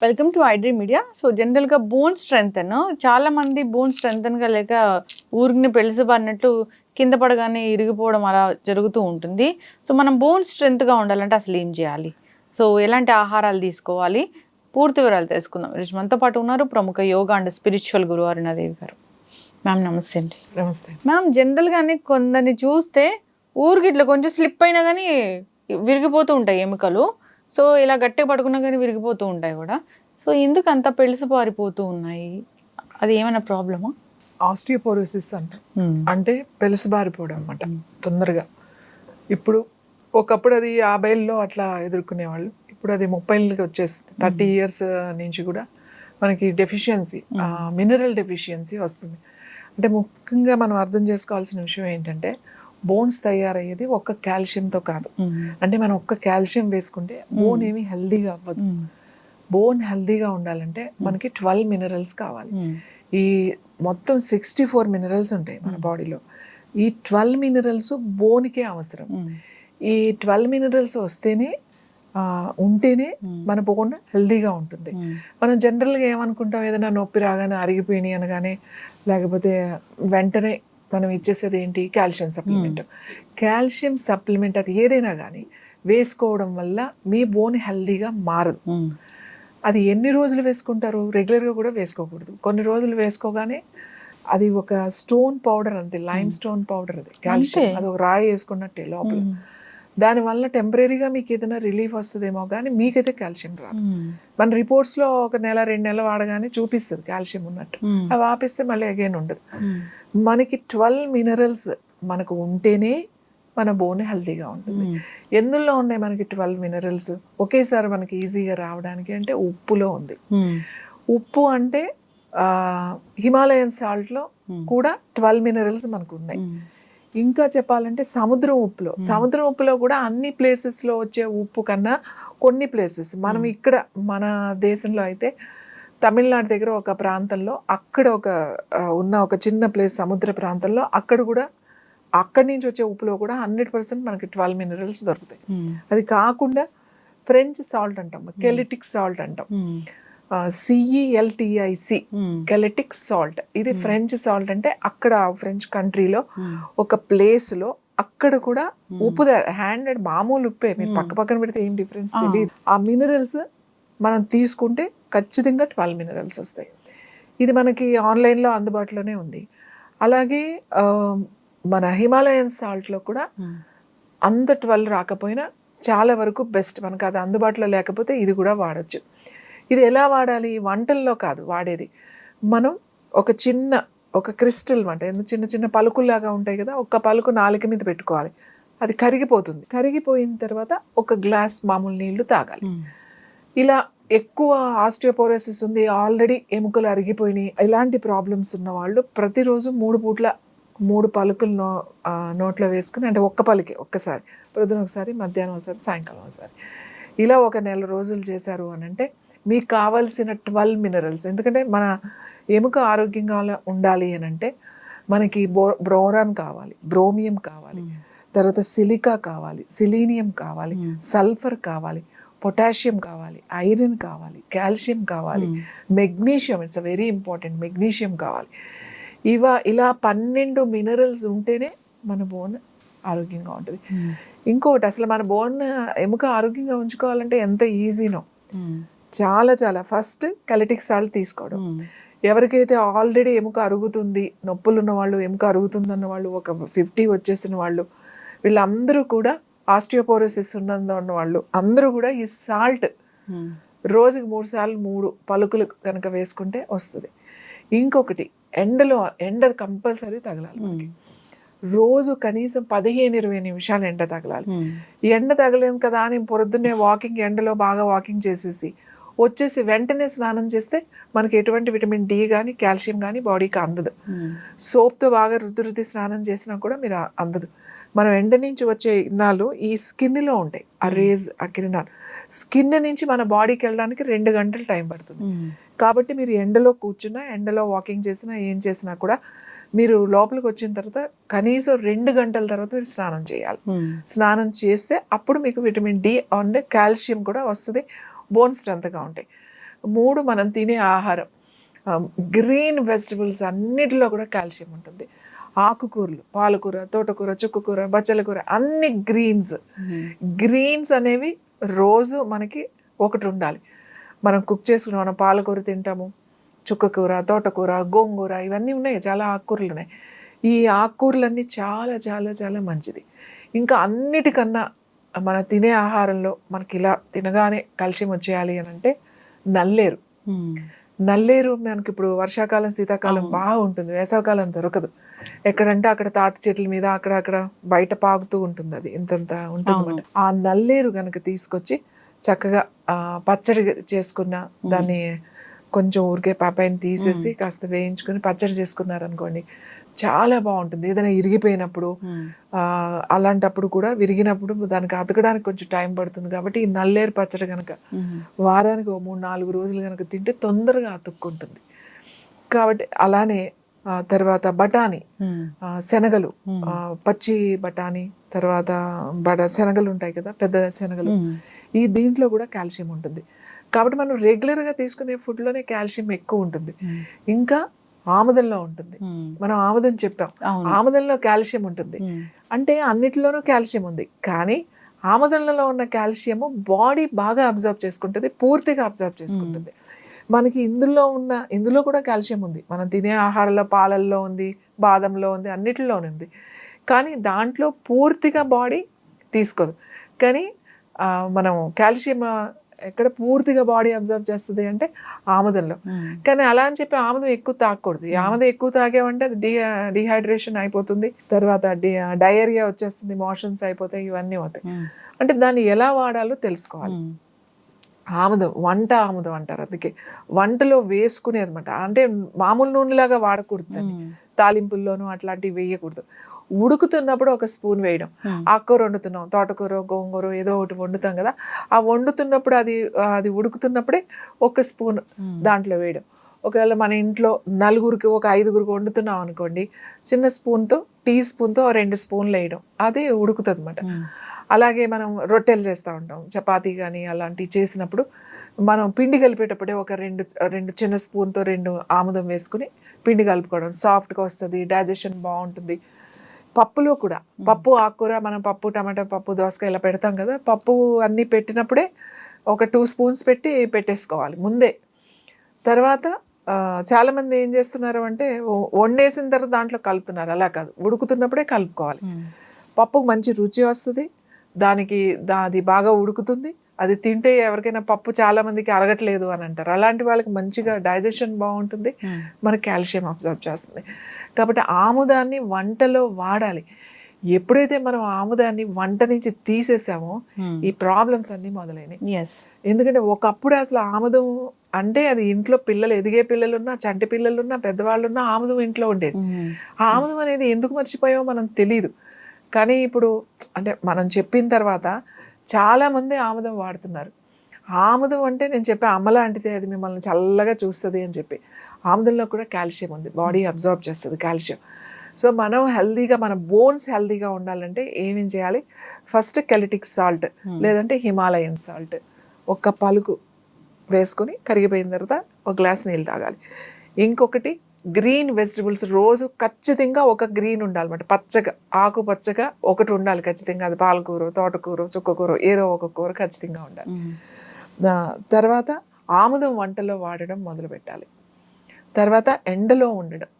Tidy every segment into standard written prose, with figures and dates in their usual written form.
Welcome to iDream media. So జనరల్‌గా bone strengthen చాలామంది bone స్ట్రెంథెన్‌గా లేక ఊరికనే పెళుసుబడినట్టు కింద పడగానే ఇరిగిపోవడం అలా జరుగుతూ ఉంటుంది. సో మనం బోన్ స్ట్రెంగ్త్‌గా ఉండాలంటే అసలు ఏం చేయాలి? సో ఎలాంటి ఆహారాలు తీసుకోవాలి? పూర్తి వివరాలు తెలుసుకుందాం. ఈరోజు మనతో పాటు ఉన్నారు ప్రముఖ యోగా అండ్ స్పిరిచువల్ గురువు అరుణాదేవి గారు. మ్యామ్ నమస్తే అండి. నమస్తే. మ్యామ్ జనరల్‌గానే కొందరిని చూస్తే ఊరికి ఇట్లా కొంచెం స్లిప్ అయినా గానీ విరిగిపోతూ ఉంటాయి ఎముకలు. సో ఇలా గట్టిగా పట్టుకున్నా గానీ విరిగిపోతూ ఉంటాయి గూడా. సో ఎందుకు అంత పెళుసుబారిపోతూ ఉన్నాయి? అది ఏమైనా ప్రాబ్లమా? ఆస్టియోపోరోసిస్ అంటాం. అంటే పెలుసుబారిపోవడం అనమాట తొందరగా. ఇప్పుడు ఒకప్పుడు అది 50ల్లో అట్లా ఎదుర్కొనేవాళ్ళు. ఇప్పుడు అది 30లకి వచ్చేసింది. 30 ఇయర్స్ నుంచి కూడా మనకి డెఫిషియన్సీ, మినరల్ డెఫిషియన్సీ వస్తుంది. అంటే ముఖ్యంగా మనం అర్థం చేసుకోవాల్సిన విషయం ఏంటంటే బోన్స్ తయారయ్యేది ఒక్క కాల్షియంతో కాదు. అంటే మనం ఒక్క కాల్షియం వేసుకుంటే బోన్ ఏమీ హెల్దీగా అవ్వదు. బోన్ హెల్దీగా ఉండాలంటే మనకి 12 మినరల్స్ కావాలి. ఈ మొత్తం 64 మినరల్స్ ఉంటాయి మన బాడీలో. ఈ 12 మినరల్స్ బోన్కే అవసరం. ఈ 12 మినరల్స్ వస్తేనే ఉంటేనే మన బోన్ హెల్దీగా ఉంటుంది. మనం జనరల్గా ఏమనుకుంటాం, ఏదైనా నొప్పి రాగానే అరిగిపోయినాయి అనగానే లేకపోతే వెంటనే మనం ఇచ్చేసేది ఏంటి, కాల్షియం సప్లిమెంట్. కాల్షియం సప్లిమెంట్ అది ఏదైనా కానీ వేసుకోవడం వల్ల మీ బోన్ హెల్దీగా మారదు. అది ఎన్ని రోజులు వేసుకుంటారు? రెగ్యులర్గా కూడా వేసుకోకూడదు. కొన్ని రోజులు వేసుకోగానే అది ఒక స్టోన్ పౌడర్, అంతే, లైమ్ స్టోన్ పౌడర్. అది కాల్షియం, అది ఒక రాయి వేసుకున్నట్టే లోపల. దానివల్ల టెంపరీగా మీకు ఏదైనా రిలీఫ్ వస్తుందేమో కానీ మీకైతే కాల్షియం రాదు. మన రిపోర్ట్స్లో ఒక నెల 2 నెలలు వాడగానే చూపిస్తుంది కాల్షియం ఉన్నట్టు. అవి ఆపిస్తే మళ్ళీ అగైన్ ఉండదు. మనకి 12 మినరల్స్ మనకు ఉంటేనే మన బోన్ హెల్తీగా ఉంటుంది. ఎందులో ఉన్నాయి మనకి 12 మినరల్స్ ఒకేసారి మనకి ఈజీగా రావడానికి అంటే ఉప్పులో ఉంది. ఉప్పు అంటే హిమాలయన్ సాల్ట్లో కూడా 12 మినరల్స్ మనకు ఉన్నాయి. ఇంకా చెప్పాలంటే సముద్రం ఉప్పులో కూడా అన్ని ప్లేసెస్లో వచ్చే ఉప్పు కన్నా కొన్ని ప్లేసెస్, మనం ఇక్కడ మన దేశంలో అయితే తమిళనాడు దగ్గర ఒక ప్రాంతంలో అక్కడ ఒక చిన్న ప్లేస్, సముద్ర ప్రాంతంలో అక్కడి నుంచి వచ్చే ఉప్పులో కూడా 100% మనకి 12 మినరల్స్ దొరుకుతాయి. అది కాకుండా ఫ్రెంచ్ సాల్ట్ అంటాం, కెలిటిక్ సాల్ట్ అంటాం, CELTIC, కెలిటిక్ సాల్ట్. ఇది ఫ్రెంచ్ సాల్ట్. అంటే అక్కడ ఫ్రెంచ్ కంట్రీలో ఒక ప్లేస్లో అక్కడ కూడా ఉప్పు హ్యాండెడ్ మామూలు ఉప్పే, మీరు పక్కన పెడితే ఏం డిఫరెన్స్ తెలియదు. ఆ మినరల్స్ మనం తీసుకుంటే ఖచ్చితంగా 12 మినరల్స్ వస్తాయి. ఇది మనకి ఆన్లైన్లో అందుబాటులోనే ఉంది. అలాగే మన హిమాలయన్ సాల్ట్లో కూడా అంత 12 రాకపోయినా చాలా వరకు బెస్ట్. మనకు అది అందుబాటులో లేకపోతే ఇది కూడా వాడచ్చు. ఇది ఎలా వాడాలి? వంటల్లో కాదు వాడేది. మనం ఒక క్రిస్టల్ అంటే చిన్న చిన్న పలుకుల్లాగా ఉంటాయి కదా, ఒక పలుకు నాలుక మీద పెట్టుకోవాలి. అది కరిగిపోతుంది. కరిగిపోయిన తర్వాత ఒక గ్లాస్ మామూలు నీళ్లు తాగాలి. ఇలా ఎక్కువ ఆస్టియోపోరోసిస్ ఉంది, ఆల్రెడీ ఎముకలు అరిగిపోయినాయి, ఇలాంటి ప్రాబ్లమ్స్ ఉన్న వాళ్ళు ప్రతిరోజు 3 పూట్ల 3 పలుకులు నోట్లో వేసుకుని, అంటే ఒక్క పలుకే ఒక్కసారి, పొద్దున ఒకసారి, మధ్యాహ్నం ఒకసారి, సాయంకాలం ఒకసారి, ఇలా ఒక నెల రోజులు చేశారు అని అంటే మీకు కావాల్సిన 12 మినరల్స్. ఎందుకంటే మన ఎముక ఆరోగ్యంగా ఉండాలి అని అంటే మనకి బ్రోరాన్ కావాలి, బ్రోమియం కావాలి, తర్వాత సిలికా కావాలి, సిలీనియం కావాలి, సల్ఫర్ కావాలి, పొటాషియం కావాలి, ఐరన్ కావాలి, కాల్షియం కావాలి, magnesium, it's very important, magnesium కావాలి. ఇలా 12 మినరల్స్ ఉంటేనే మన బోన్ ఆరోగ్యంగా ఉంటుంది. ఇంకోటి, అసలు మన బోన్ ఎముక ఆరోగ్యంగా ఉంచుకోవాలంటే ఎంత ఈజీనో, చాలా చాలా. ఫస్ట్ కెలిటిక్ సాల్ట్ తీసుకోవడం. ఎవరికైతే ఆల్రెడీ ఎముక అరుగుతుంది, నొప్పులు ఉన్న వాళ్ళు, ఎముక అరుగుతుంది అన్న వాళ్ళు, ఒక 50 వచ్చేసిన వాళ్ళు, వీళ్ళందరూ కూడా ఆస్టియోపోరోసిస్ ఉన్న వాళ్ళు అందరూ కూడా ఈ సాల్ట్ రోజుకి 3 సార్లు 3 పలుకులు కనుక వేసుకుంటే వస్తుంది. ఇంకొకటి, ఎండ కంపల్సరీ తగలాలి మనకి. రోజు కనీసం 15-20 నిమిషాలు ఎండ తగలాలి. ఈ ఎండ తగలేదు కదా అని పొద్దున్నే ఎండలో బాగా వాకింగ్ చేసేసి వచ్చేసి వెంటనే స్నానం చేస్తే మనకి ఎటువంటి విటమిన్ డి కానీ కాల్షియం కానీ బాడీకి అందదు. సోప్తో బాగా రుద్ది స్నానం చేసినా కూడా మీరు అందదు. మనం ఎండ నుంచి వచ్చే కిరణాలు ఈ స్కిన్లో ఉంటాయి, ఆ రేజ్, ఆ కిరణాలు స్కిన్ నుంచి మన బాడీకి వెళ్ళడానికి 2 గంటలు టైం పడుతుంది. కాబట్టి మీరు ఎండలో కూర్చున్నా, ఎండలో వాకింగ్ చేసినా, ఏం చేసినా కూడా మీరు లోపలికి వచ్చిన తర్వాత కనీసం 2 గంటల తర్వాత మీరు స్నానం చేయాలి. స్నానం చేస్తే అప్పుడు మీకు విటమిన్ డి అండ్ కాల్షియం కూడా వస్తుంది, బోన్ స్ట్రెంత్గా ఉంటాయి. మూడు మనం తినే ఆహారం. గ్రీన్ వెజిటబుల్స్ అన్నిటిలో కూడా కాల్షియం ఉంటుంది. ఆకుకూరలు, పాలకూర, తోటకూర, చుక్కకూర, బచ్చల కూర, అన్ని గ్రీన్స్ అనేవి రోజు మనకి ఒకటి ఉండాలి. మనం కుక్ చేసుకున్నాం, మనం పాలకూర తింటాము, చుక్కకూర, తోటకూర, గోంగూర, ఇవన్నీ ఉన్నాయి, చాలా ఆకుకూరలు ఉన్నాయి. ఈ ఆకుకూరలన్నీ చాలా చాలా చాలా మంచిది. ఇంకా అన్నిటికన్నా మన తినే ఆహారంలో మనకి ఇలా తినగానే కాల్షియం వచ్చేయాలి అని అంటే నల్లేరు. నల్లేరు మనకి ఇప్పుడు వర్షాకాలం, శీతాకాలం బాగా ఉంటుంది, వేసవకాలం దొరకదు. ఎక్కడంటే అక్కడ తాటి చెట్ల మీద అక్కడ బయట పాకుతూ ఉంటుంది, అది ఇంతంత ఉంటుంది అన్నమాట. ఆ నల్లేరు కనుక తీసుకొచ్చి చక్కగా పచ్చడి చేసుకున్న దాన్ని కొంచెం ఊరికే పాపాయిని తీసేసి కాస్త వేయించుకుని పచ్చడి చేసుకున్నారనుకోండి, చాలా బాగుంటుంది. ఏదైనా ఇరిగిపోయినప్పుడు అలాంటప్పుడు కూడా, విరిగినప్పుడు దానికి అతకడానికి కొంచెం టైం పడుతుంది కాబట్టి ఈ నల్లేరు పచ్చడి కనుక వారానికి 3-4 రోజులు కనుక తింటే తొందరగా అతుక్కుంటుంది. కాబట్టి అలానే తర్వాత బఠానీ, శనగలు, పచ్చి బఠానీ, తర్వాత శనగలు ఉంటాయి కదా, పెద్ద శనగలు, ఈ దీంట్లో కూడా కాల్షియం ఉంటుంది. కాబట్టి మనం రెగ్యులర్గా తీసుకునే ఫుడ్లోనే కాల్షియం ఎక్కువ ఉంటుంది. ఇంకా ఆముదంలో ఉంటుంది. మనం ఆముదం చెప్పాం, ఆముదంలో కాల్షియం ఉంటుంది. అంటే అన్నిటిలోనూ కాల్షియం ఉంది, కానీ ఆముదంలో ఉన్న కాల్షియము బాడీ బాగా అబ్జర్వ్ చేసుకుంటుంది, పూర్తిగా అబ్జర్వ్ చేసుకుంటుంది. మనకి ఇందులో కూడా కాల్షియం ఉంది. మనం తినే ఆహారంలో, పాలల్లో ఉంది, బాదంలో ఉంది, అన్నిటిలో ఉంది. కానీ దాంట్లో పూర్తిగా బాడీ తీసుకోదు. కానీ మనం కాల్షియం ఎక్కడ పూర్తిగా బాడీ అబ్జర్వ్ చేస్తుంది అంటే ఆముదంలో. కానీ అలా అని చెప్పి ఆముదం ఎక్కువ తాగకూడదు. ఈ ఆముదం ఎక్కువ తాగామంటే అది డిహైడ్రేషన్ అయిపోతుంది, తర్వాత డయేరియా వచ్చేస్తుంది, మోషన్స్ అయిపోతాయి, ఇవన్నీ అవుతాయి. అంటే దాన్ని ఎలా వాడాలో తెలుసుకోవాలి. ఆముదం, వంట ఆముదం అంటారు, అందుకే వంటలో వేసుకునేది అనమాట. అంటే మామూలు నూనెలాగా వాడకూడదు దాన్ని, తాలింపుల్లోనూ అట్లాంటివి వేయకూడదు. ఉడుకుతున్నప్పుడు ఒక స్పూన్ వేయడం. ఆకుకూర వండుతున్నాం, తోటకూర, గోంగూర ఏదో ఒకటి వండుతాం కదా, ఆ వండుతున్నప్పుడు అది ఉడుకుతున్నప్పుడే ఒక స్పూన్ దాంట్లో వేయడం. ఒకవేళ మన ఇంట్లో నలుగురికి, ఒక 5గురికి వండుతున్నాం అనుకోండి, చిన్న స్పూన్తో, టీ స్పూన్తో 2 స్పూన్లు వేయడం, అది ఉడుకుతుంది అనమాట. అలాగే మనం రొట్టెలు చేస్తూ ఉంటాం, చపాతీ కానీ అలాంటివి చేసినప్పుడు మనం పిండి కలిపేటప్పుడే ఒక రెండు చిన్న స్పూన్తో 2 ఆముదం వేసుకుని పిండి కలుపుకోవడం, సాఫ్ట్గా వస్తుంది, డైజెషన్ బాగుంటుంది. పప్పులో కూడా, పప్పు, ఆకుకూర, మనం పప్పు, టమాటా పప్పు, దోసకాయ ఇలా పెడతాం కదా, పప్పు అన్నీ పెట్టినప్పుడే ఒక 2 స్పూన్స్ పెట్టేసుకోవాలి ముందే. తర్వాత చాలామంది ఏం చేస్తున్నారు అంటే వండేసిన తర్వాత దాంట్లో కలుపుతున్నారు, అలా కాదు, ఉడుకుతున్నప్పుడే కలుపుకోవాలి. పప్పుకు మంచి రుచి వస్తుంది, అది బాగా ఉడుకుతుంది. అది తింటే ఎవరికైనా పప్పు చాలా మందికి అరగట్లేదు అని అంటారు, అలాంటి వాళ్ళకి మంచిగా డైజెషన్ బాగుంటుంది, మనకి కాల్షియం అబ్జర్వ్ చేస్తుంది. కాబట్టి ఆముదాన్ని వంటలో వాడాలి. ఎప్పుడైతే మనం ఆముదాన్ని వంట నుంచి తీసేసామో ఈ ప్రాబ్లమ్స్ అన్నీ మొదలైనవి. ఎందుకంటే ఒకప్పుడు అసలు ఆముదం అంటే అది ఇంట్లో ఎదిగే పిల్లలున్నా, చంటి పిల్లలున్నా, పెద్దవాళ్ళున్నా ఆముదం ఇంట్లో ఉండేది. ఆముదం అనేది ఎందుకు మర్చిపోయామో మనం తెలీదు. కానీ ఇప్పుడు అంటే మనం చెప్పిన తర్వాత చాలామంది ఆముదం వాడుతున్నారు. ఆముదం అంటే నేను చెప్పే అమ్మ లాంటిదే, అది మిమ్మల్ని చల్లగా చూస్తుంది అని చెప్పి. ఆముదంలో కూడా కాల్షియం ఉంది, బాడీ అబ్జర్వ్ చేస్తుంది కాల్షియం. సో మనం హెల్దీగా, మన బోన్స్ హెల్దీగా ఉండాలంటే ఏమేం చేయాలి? ఫస్ట్ కెలిటిక్ సాల్ట్ లేదంటే హిమాలయన్ సాల్ట్ ఒక పలుకు వేసుకొని కరిగిపోయిన తర్వాత ఒక గ్లాస్ నీళ్ళు తాగాలి. ఇంకొకటి గ్రీన్ వెజిటబుల్స్, రోజు ఖచ్చితంగా ఒక గ్రీన్ ఉండాలన్నమాట, పచ్చగా, ఆకుపచ్చగా ఒకటి ఉండాలి ఖచ్చితంగా. అది పాలకూర, తోటకూర, చుక్కకూర, ఏదో ఒక కూర ఖచ్చితంగా ఉండాలి. తర్వాత ఆముదం వంటలో వాడడం మొదలు పెట్టాలి. తర్వాత ఎండలో ఉండడం,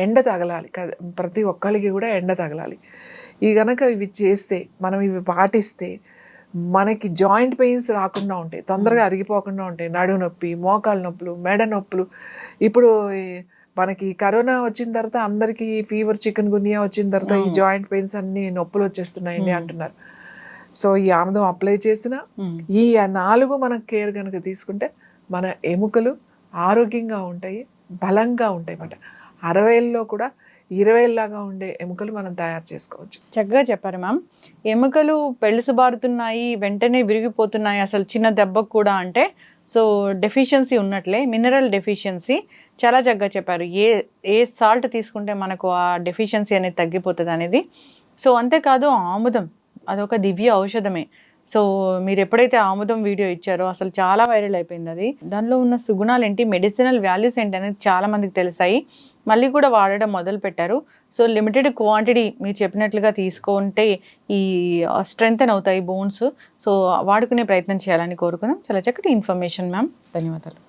ఎండ తగలాలి, ప్రతి ఒక్కరికి కూడా ఎండ తగలాలి. గనక ఇవి చేస్తే, మనం ఇవి పాటిస్తే మనకి జాయింట్ పెయిన్స్ రాకుండా ఉంటాయి, తొందరగా అరిగిపోకుండా ఉంటాయి. నడుము నొప్పి, మోకాలు నొప్పులు, మెడ నొప్పులు. ఇప్పుడు మనకి కరోనా వచ్చిన తర్వాత అందరికీ ఫీవర్, చికెన్ గున్యా వచ్చిన తర్వాత ఈ జాయింట్ పెయిన్స్ అన్ని నొప్పులు వచ్చేస్తున్నాయండి అంటున్నారు. సో ఈ ఆముదం అప్లై చేసిన ఈ 4 మనం కేర్ కనుక తీసుకుంటే మన ఎముకలు ఆరోగ్యంగా ఉంటాయి, బలంగా ఉంటాయి అన్నమాట. 60లో కూడా 20లాగా ఉండే ఎముకలు మనం తయారు చేసుకోవచ్చు. చక్కగా చెప్పారు మ్యామ్. ఎముకలు పెళుసుబారుతున్నాయి, వెంటనే విరిగిపోతున్నాయి అసలు చిన్న దెబ్బకు కూడా అంటే, సో డెఫిషియన్సీ ఉన్నట్లే, మినరల్ డెఫిషియన్సీ. చాలా చక్కగా చెప్పారు, ఏ సాల్ట్ తీసుకుంటే మనకు ఆ డెఫిషియన్సీ అనేది తగ్గిపోతుంది అనేది. సో అంతేకాదు ఆముదం అదొక దివ్య ఔషధమే. సో మీరు ఎప్పుడైతే ఆముదం వీడియో ఇచ్చారో అసలు చాలా వైరల్ అయిపోయింది అది. దానిలో ఉన్న సుగుణాలు ఏంటి, మెడిసినల్ వాల్యూస్ ఏంటి అనేది చాలా మందికి తెలిసాయి. మళ్ళీ కూడా వాడడం మొదలు పెట్టారు. సో లిమిటెడ్ క్వాంటిటీ మీరు చెప్పినట్లుగా తీసుకుంటే ఈ స్ట్రెంగ్తెన్ అవుతాయి బోన్స్. సో వాడుకునే ప్రయత్నం చేయాలని కోరుకున్నాం. చాలా చక్కటి ఇన్ఫర్మేషన్ మ్యామ్, ధన్యవాదాలు.